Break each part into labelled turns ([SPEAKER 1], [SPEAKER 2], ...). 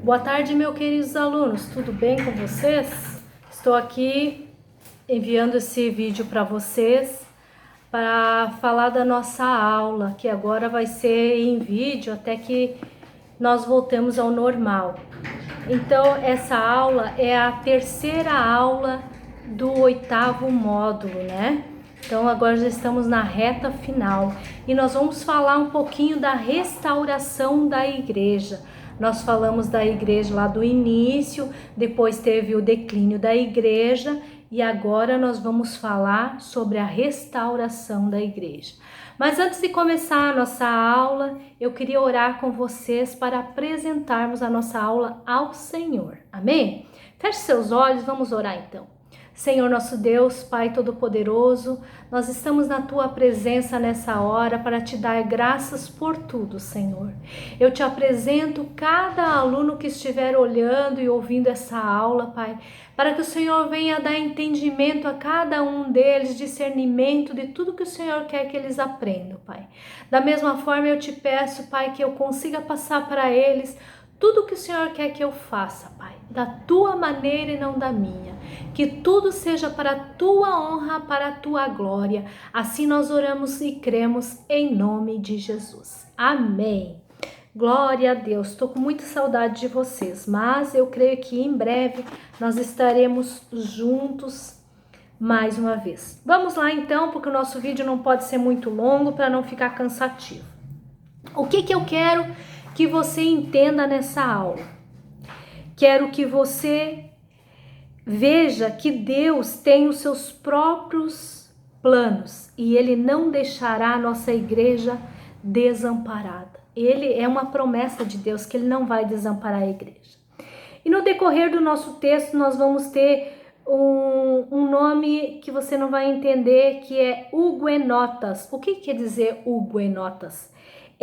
[SPEAKER 1] Boa tarde, meus queridos alunos, tudo bem com vocês? Estou aqui enviando esse vídeo para vocês para falar da nossa aula, que agora vai ser em vídeo até que nós voltemos ao normal. Então, essa aula é a terceira aula do 8º módulo, né? Então, agora já estamos na reta final e nós vamos falar um pouquinho da restauração da igreja. Nós falamos da igreja lá do início, depois teve o declínio da igreja e agora nós vamos falar sobre a restauração da igreja. Mas antes de começar a nossa aula, eu queria orar com vocês para apresentarmos a nossa aula ao Senhor. Amém? Feche seus olhos, vamos orar então. Senhor nosso Deus, Pai Todo-Poderoso, nós estamos na Tua presença nessa hora para Te dar graças por tudo, Senhor. Eu Te apresento cada aluno que estiver olhando e ouvindo essa aula, Pai, para que o Senhor venha dar entendimento a cada um deles, discernimento de tudo que o Senhor quer que eles aprendam, Pai. Da mesma forma eu Te peço, Pai, que eu consiga passar para eles tudo que o Senhor quer que eu faça, Pai, da Tua maneira e não da minha. Que tudo seja para a Tua honra, para a Tua glória. Assim nós oramos e cremos em nome de Jesus. Amém. Glória a Deus. Estou com muita saudade de vocês, mas eu creio que em breve nós estaremos juntos mais uma vez. Vamos lá então, porque o nosso vídeo não pode ser muito longo para não ficar cansativo. O que eu quero que você entenda nessa aula? Quero que você veja que Deus tem os seus próprios planos e Ele não deixará a nossa igreja desamparada. Ele é uma promessa de Deus que Ele não vai desamparar a igreja. E no decorrer do nosso texto nós vamos ter um nome que você não vai entender, que é huguenotas. O que quer dizer huguenotas?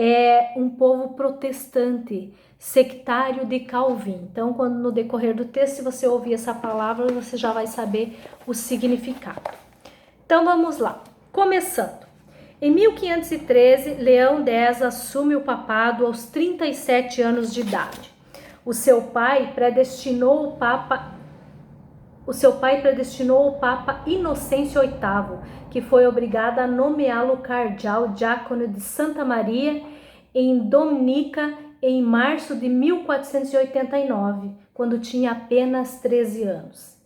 [SPEAKER 1] É um povo protestante, sectário de Calvin. Então, quando no decorrer do texto, se você ouvir essa palavra, você já vai saber o significado. Então, vamos lá. Começando. Em 1513, Leão X assume o papado aos 37 anos de idade. O seu pai predestinou o Papa Inocêncio VIII, que foi obrigado a nomeá-lo cardeal diácono de Santa Maria em Dominica em março de 1489, quando tinha apenas 13 anos.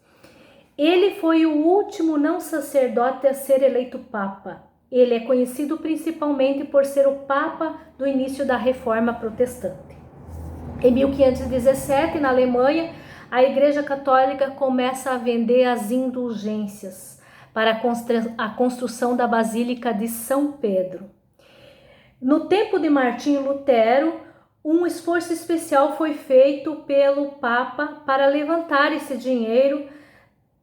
[SPEAKER 1] Ele foi o último não sacerdote a ser eleito papa. Ele é conhecido principalmente por ser o papa do início da Reforma Protestante. Em 1517, na Alemanha, a Igreja Católica começa a vender as indulgências para a construção da Basílica de São Pedro. No tempo de Martinho Lutero, um esforço especial foi feito pelo Papa para levantar esse dinheiro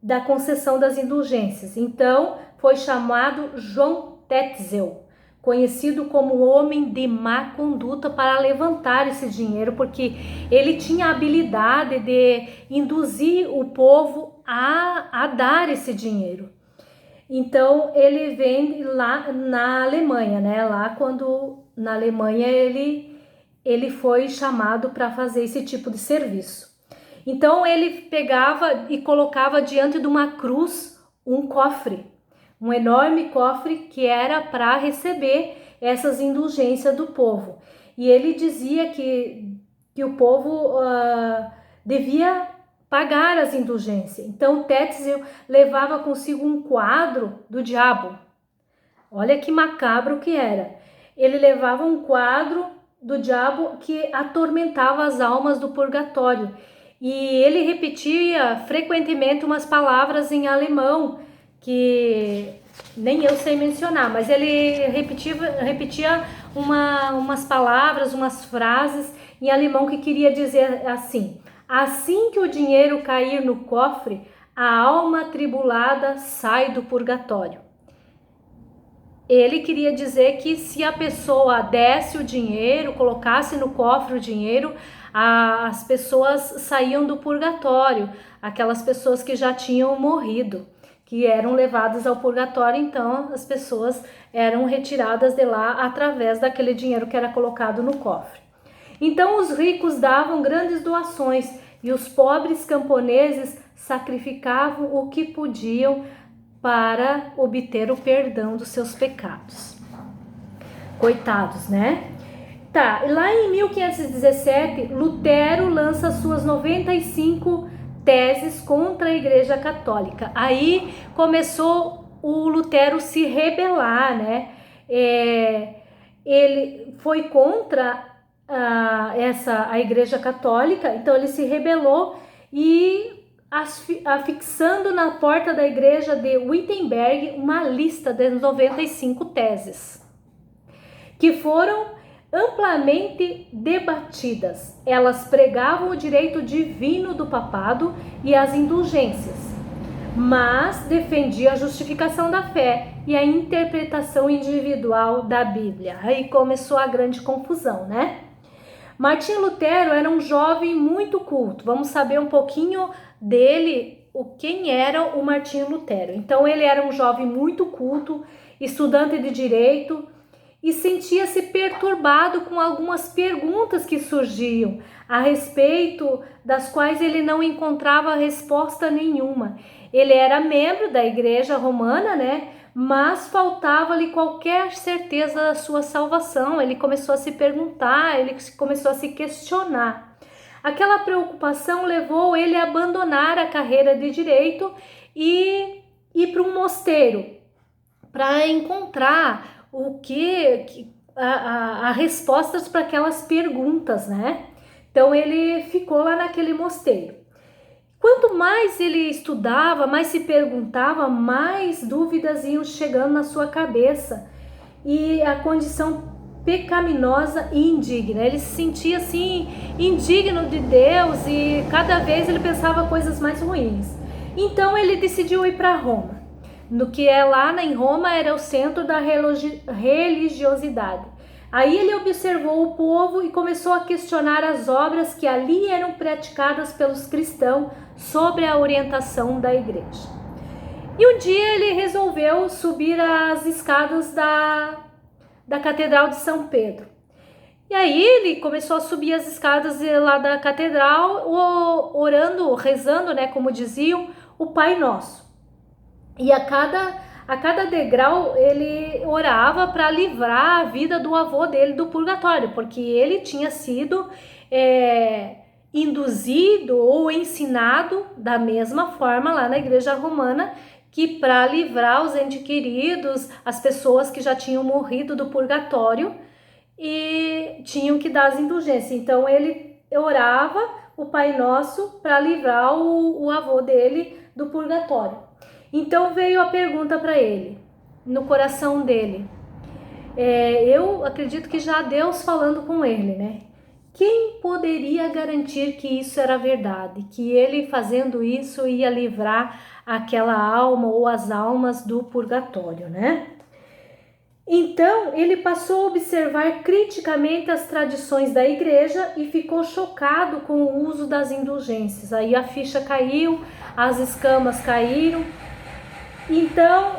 [SPEAKER 1] da concessão das indulgências. Então, foi chamado João Tetzel, conhecido como homem de má conduta, para levantar esse dinheiro, porque ele tinha a habilidade de induzir o povo a dar esse dinheiro. Então ele vem lá na Alemanha, né? Lá quando na Alemanha ele foi chamado para fazer esse tipo de serviço. Então ele pegava e colocava diante de uma cruz um cofre, um enorme cofre que era para receber essas indulgências do povo. E ele dizia que o povo devia pagar as indulgências. Então Tetzel levava consigo um quadro do diabo. Olha que macabro que era. Ele levava um quadro do diabo que atormentava as almas do purgatório. E ele repetia frequentemente umas palavras em alemão que nem eu sei mencionar, mas ele repetia umas palavras, umas frases em alemão que queria dizer assim: assim que o dinheiro cair no cofre, a alma atribulada sai do purgatório. Ele queria dizer que se a pessoa desse o dinheiro, colocasse no cofre o dinheiro, as pessoas saíam do purgatório, aquelas pessoas que já tinham morrido, que eram levadas ao purgatório. Então as pessoas eram retiradas de lá através daquele dinheiro que era colocado no cofre. Então os ricos davam grandes doações e os pobres camponeses sacrificavam o que podiam para obter o perdão dos seus pecados. Coitados, né? Tá, lá em 1517, Lutero lança suas 95 teses contra a Igreja Católica. Aí começou o Lutero se rebelar, né? Ele foi contra a Igreja Católica, então ele se rebelou e afixando na porta da igreja de Wittenberg uma lista de 95 teses que foram amplamente debatidas. Elas pregavam o direito divino do papado e as indulgências, mas defendia a justificação da fé e a interpretação individual da Bíblia. Aí começou a grande confusão, né? Martinho Lutero era um jovem muito culto. Vamos saber um pouquinho dele, quem era o Martinho Lutero. Então ele era um jovem muito culto, estudante de direito, e sentia-se perturbado com algumas perguntas que surgiam, a respeito das quais ele não encontrava resposta nenhuma. Ele era membro da Igreja Romana, né? Mas faltava-lhe qualquer certeza da sua salvação. Ele começou a se perguntar, ele começou a se questionar. Aquela preocupação levou ele a abandonar a carreira de direito e ir para um mosteiro para encontrar a respostas para aquelas perguntas, né? Então ele ficou lá naquele mosteiro. Quanto mais ele estudava, mais se perguntava, mais dúvidas iam chegando na sua cabeça e a condição pecaminosa e indigna. Ele se sentia assim indigno de Deus e cada vez ele pensava coisas mais ruins. Então ele decidiu ir para Roma. No que é lá em Roma era o centro da religiosidade. Aí ele observou o povo e começou a questionar as obras que ali eram praticadas pelos cristãos sobre a orientação da igreja. E um dia ele resolveu subir as escadas da Catedral de São Pedro. E aí ele começou a subir as escadas lá da catedral, orando, rezando, né, como diziam, o Pai Nosso. E a cada degrau ele orava para livrar a vida do avô dele do purgatório, porque ele tinha sido induzido ou ensinado da mesma forma lá na Igreja Romana, que para livrar os entes queridos, as pessoas que já tinham morrido do purgatório e tinham que dar as indulgências. Então ele orava o Pai Nosso para livrar o avô dele do purgatório. Então veio a pergunta para ele, no coração dele. Eu acredito que já Deus falando com ele, né? Quem poderia garantir que isso era verdade? Que ele fazendo isso ia livrar aquela alma ou as almas do purgatório, né? Então ele passou a observar criticamente as tradições da igreja e ficou chocado com o uso das indulgências. Aí a ficha caiu, as escamas caíram. Então,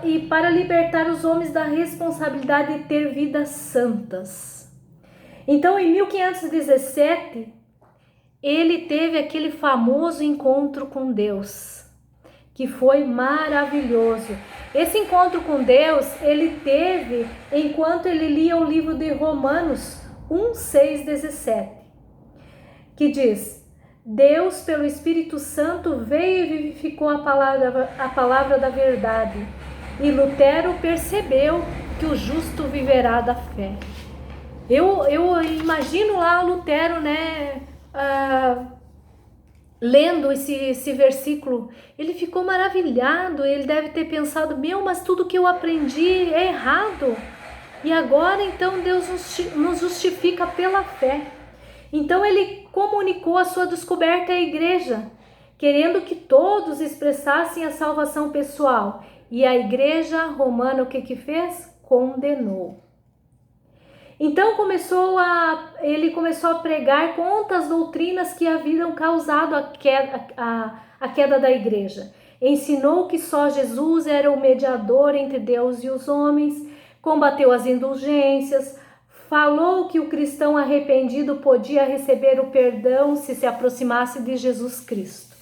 [SPEAKER 1] e para libertar os homens da responsabilidade de ter vidas santas. Então, em 1517, ele teve aquele famoso encontro com Deus, que foi maravilhoso. Esse encontro com Deus, ele teve enquanto ele lia o livro de Romanos 1:6-17, que diz: Deus, pelo Espírito Santo, veio e vivificou a palavra da verdade. E Lutero percebeu que o justo viverá da fé. Eu imagino lá Lutero, né, lendo esse versículo. Ele ficou maravilhado, ele deve ter pensado, mas tudo que eu aprendi é errado. E agora, então, Deus nos justifica pela fé. Então ele comunicou a sua descoberta à igreja, querendo que todos expressassem a salvação pessoal. E a igreja romana o que fez? Condenou. Então ele começou a pregar contra as doutrinas que haviam causado a queda da igreja. Ensinou que só Jesus era o mediador entre Deus e os homens, combateu as indulgências, falou que o cristão arrependido podia receber o perdão se aproximasse de Jesus Cristo.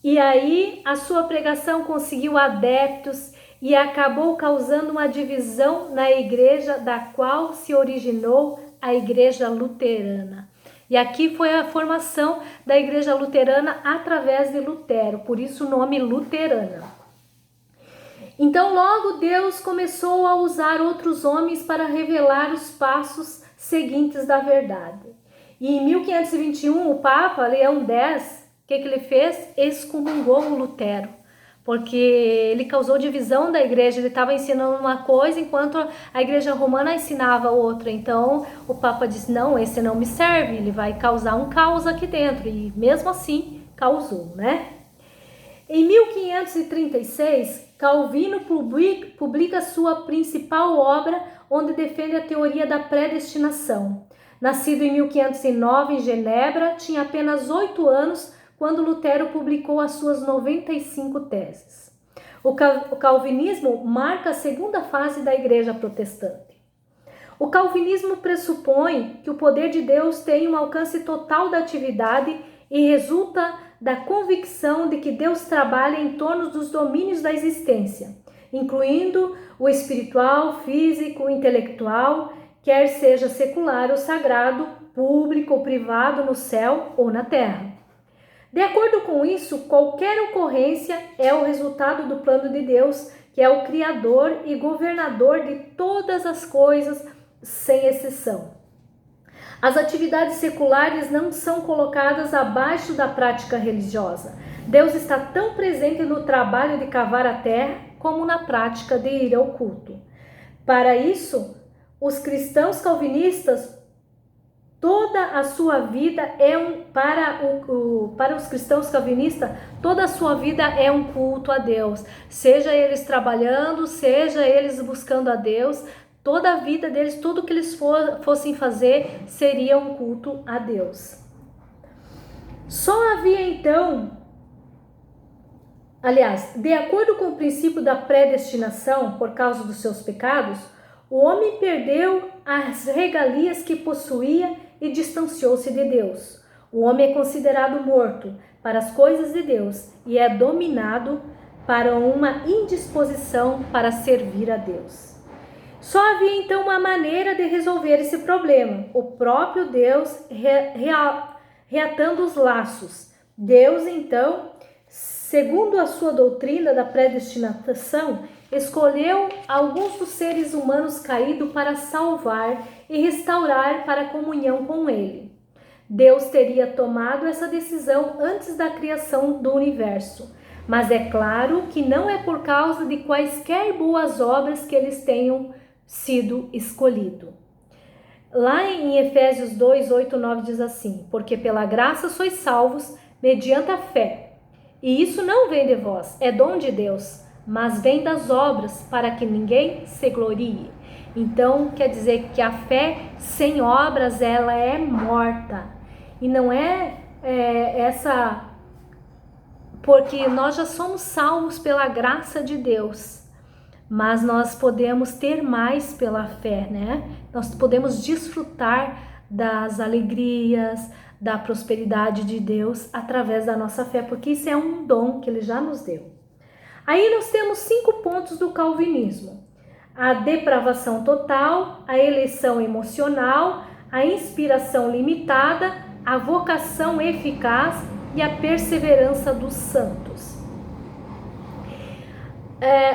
[SPEAKER 1] E aí a sua pregação conseguiu adeptos e acabou causando uma divisão na igreja, da qual se originou a Igreja Luterana. E aqui foi a formação da Igreja Luterana através de Lutero, por isso o nome luterana. Então logo Deus começou a usar outros homens para revelar os passos seguintes da verdade. E em 1521 o Papa Leão X, o que ele fez? Excomungou o Lutero, porque ele causou divisão da igreja. Ele estava ensinando uma coisa enquanto a igreja romana ensinava outra. Então o Papa disse, não, esse não me serve, ele vai causar um caos aqui dentro. E mesmo assim causou, né? Em 1536, Calvino publica sua principal obra, onde defende a teoria da predestinação. Nascido em 1509 em Genebra, tinha apenas 8 anos quando Lutero publicou as suas 95 teses. O calvinismo marca a segunda fase da Igreja Protestante. O calvinismo pressupõe que o poder de Deus tem um alcance total da atividade e resulta da convicção de que Deus trabalha em torno dos domínios da existência, incluindo o espiritual, físico, intelectual, quer seja secular ou sagrado, público ou privado, no céu ou na terra. De acordo com isso, qualquer ocorrência é o resultado do plano de Deus, que é o Criador e governador de todas as coisas, sem exceção. As atividades seculares não são colocadas abaixo da prática religiosa. Deus está tão presente no trabalho de cavar a terra como na prática de ir ao culto. Para isso, os cristãos calvinistas, toda a sua vida para os cristãos calvinistas, toda a sua vida é um culto a Deus. Seja eles trabalhando, seja eles buscando a Deus, toda a vida deles, tudo que eles fossem fazer seria um culto a Deus. Só havia então, de acordo com o princípio da predestinação, por causa dos seus pecados, o homem perdeu as regalias que possuía e distanciou-se de Deus. O homem é considerado morto para as coisas de Deus e é dominado para uma indisposição para servir a Deus. Só havia então uma maneira de resolver esse problema: o próprio Deus reatando os laços. Deus então, segundo a sua doutrina da predestinação, escolheu alguns dos seres humanos caídos para salvar e restaurar para a comunhão com Ele. Deus teria tomado essa decisão antes da criação do universo, mas é claro que não é por causa de quaisquer boas obras que eles tenham sido escolhidos. Lá em Efésios 2, 8, 9 diz assim: porque pela graça sois salvos mediante a fé, e isso não vem de vós, é dom de Deus, mas vem das obras, para que ninguém se glorie. Então, quer dizer que a fé sem obras, ela é morta. E não porque nós já somos salvos pela graça de Deus, mas nós podemos ter mais pela fé, né? Nós podemos desfrutar das alegrias, da prosperidade de Deus através da nossa fé, porque isso é um dom que Ele já nos deu. Aí nós temos 5 pontos do calvinismo: a depravação total, a eleição emocional, a inspiração limitada, a vocação eficaz e a perseverança dos santos.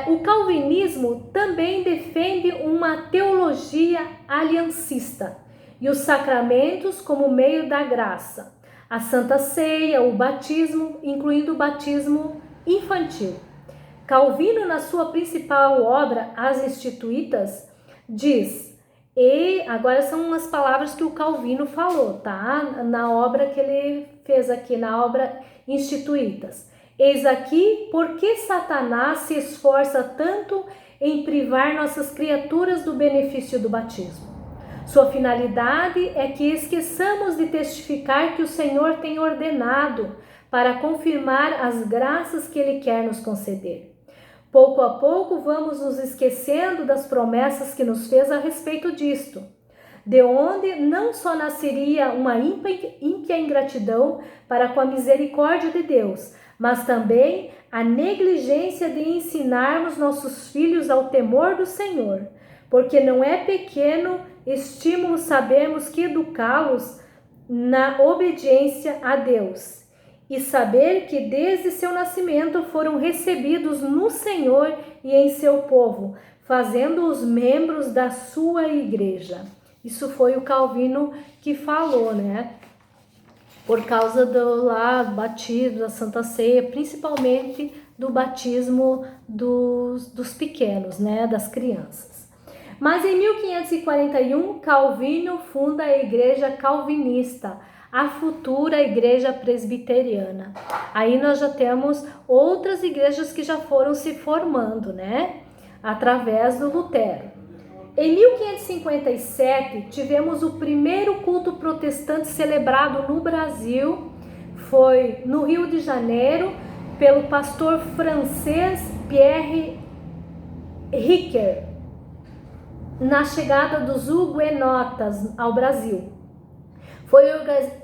[SPEAKER 1] O calvinismo também defende uma teologia aliancista e os sacramentos como meio da graça, a Santa Ceia, o batismo, incluindo o batismo infantil. Calvino, na sua principal obra, As Instituitas, diz, e agora são as palavras que o Calvino falou, tá? Na obra que ele fez aqui, na obra Instituitas. Eis aqui por que Satanás se esforça tanto em privar nossas criaturas do benefício do batismo. Sua finalidade é que esqueçamos de testificar que o Senhor tem ordenado para confirmar as graças que Ele quer nos conceder. Pouco a pouco vamos nos esquecendo das promessas que nos fez a respeito disto. de onde não só nasceria uma ímpia ingratidão para com a misericórdia de Deus, mas também a negligência de ensinarmos nossos filhos ao temor do Senhor, porque não é pequeno estímulo sabermos que educá-los na obediência a Deus e saber que desde seu nascimento foram recebidos no Senhor e em seu povo, fazendo-os membros da sua igreja. Isso foi o Calvino que falou, né? Por causa do batismo, da Santa Ceia, principalmente do batismo dos pequenos, né? Das crianças. Mas em 1541, Calvino funda a Igreja Calvinista, a futura Igreja Presbiteriana. Aí nós já temos outras igrejas que já foram se formando, né? Através do Lutero. Em 1557, tivemos o primeiro culto protestante celebrado no Brasil. Foi no Rio de Janeiro, pelo pastor francês Pierre Riquet, na chegada dos huguenotas ao Brasil. Foi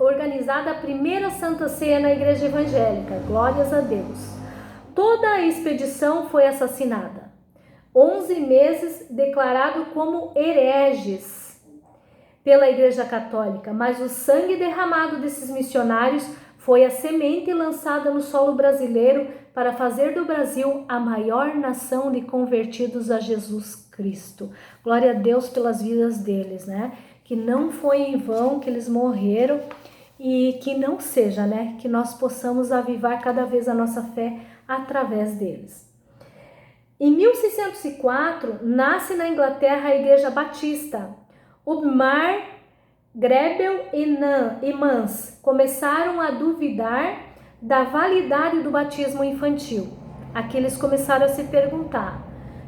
[SPEAKER 1] organizada a primeira Santa Ceia na Igreja Evangélica, glórias a Deus. Toda a expedição foi assassinada. 11 meses declarado como hereges pela Igreja Católica, mas o sangue derramado desses missionários foi a semente lançada no solo brasileiro para fazer do Brasil a maior nação de convertidos a Jesus Cristo. Glória a Deus pelas vidas deles, né? Que não foi em vão que eles morreram e que não seja, né? Que nós possamos avivar cada vez a nossa fé através deles. Em 1604, nasce na Inglaterra a Igreja Batista. Ubmar, Grebel e Mans começaram a duvidar da validade do batismo infantil. Aqui eles começaram a se perguntar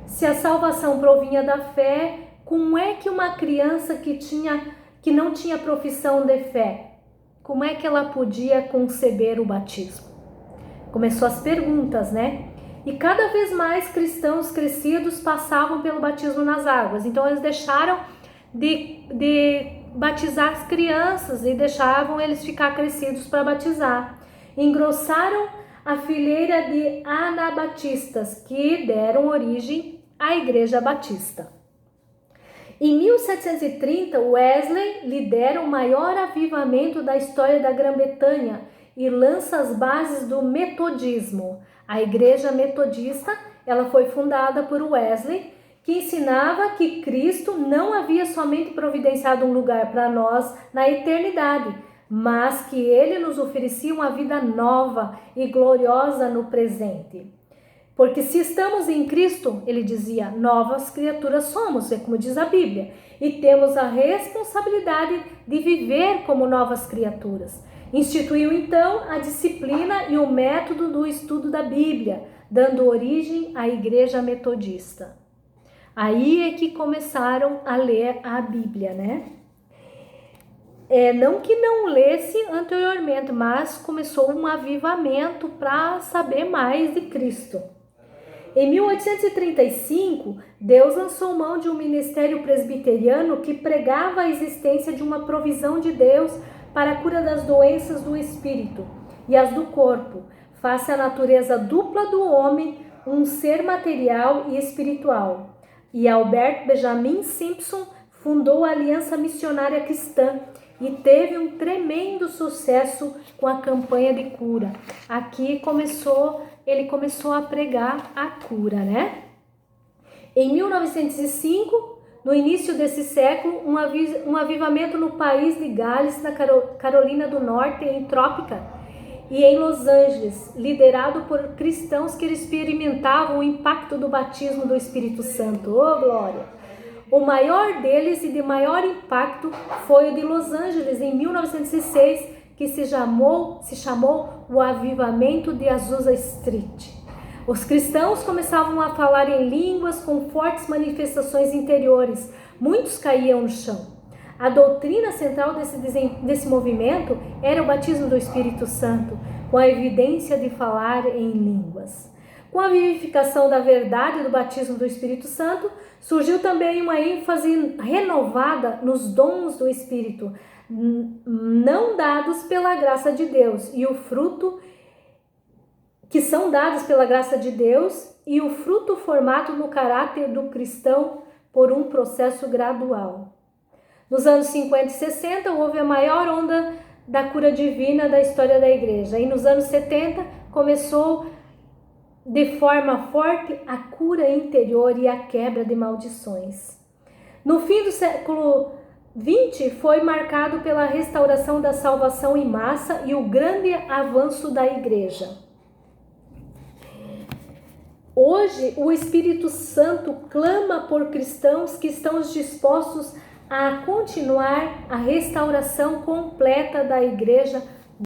[SPEAKER 1] se a salvação provinha da fé. Como é que uma criança que não tinha profissão de fé, como é que ela podia conceber o batismo? Começou as perguntas, né? E cada vez mais cristãos crescidos passavam pelo batismo nas águas. Então eles deixaram de batizar as crianças e deixavam eles ficar crescidos para batizar. Engrossaram a fileira de anabatistas que deram origem à Igreja Batista. Em 1730, Wesley lidera o maior avivamento da história da Grã-Bretanha e lança as bases do metodismo. A Igreja Metodista, ela foi fundada por Wesley, que ensinava que Cristo não havia somente providenciado um lugar para nós na eternidade, mas que ele nos oferecia uma vida nova e gloriosa no presente. Porque se estamos em Cristo, ele dizia, novas criaturas somos, é como diz a Bíblia, e temos a responsabilidade de viver como novas criaturas. Instituiu então a disciplina e o método do estudo da Bíblia, dando origem à Igreja Metodista. Aí é que começaram a ler a Bíblia, né? Não que não lesse anteriormente, mas começou um avivamento para saber mais de Cristo. Em 1835, Deus lançou mão de um ministério presbiteriano que pregava a existência de uma provisão de Deus para a cura das doenças do espírito e as do corpo, face à natureza dupla do homem, um ser material e espiritual. E Albert Benjamin Simpson fundou a Aliança Missionária Cristã e teve um tremendo sucesso com a campanha de cura. Aqui ele começou a pregar a cura, né? Em 1905, no início desse século, um avivamento no país de Gales, na Carolina do Norte, em Trópica, e em Los Angeles, liderado por cristãos que experimentavam o impacto do batismo do Espírito Santo. Oh, glória! O maior deles e de maior impacto foi o de Los Angeles, em 1906, que se chamou o Avivamento de Azusa Street. Os cristãos começavam a falar em línguas com fortes manifestações interiores. Muitos caíam no chão. A doutrina central desse movimento era o batismo do Espírito Santo, com a evidência de falar em línguas. Com a vivificação da verdade do batismo do Espírito Santo, Surgiu também uma ênfase renovada nos dons do Espírito, não dados pela graça de Deus, e o fruto que são dados pela graça de Deus, e o fruto formado no caráter do cristão por um processo gradual. Nos anos 50 e 60 houve a maior onda da cura divina da história da igreja, e nos anos 70 começou de forma forte a cura interior e a quebra de maldições. No fim do século XX foi marcado pela restauração da salvação em massa e o grande avanço da igreja. Hoje o Espírito Santo clama por cristãos que estão dispostos a continuar a restauração completa da igreja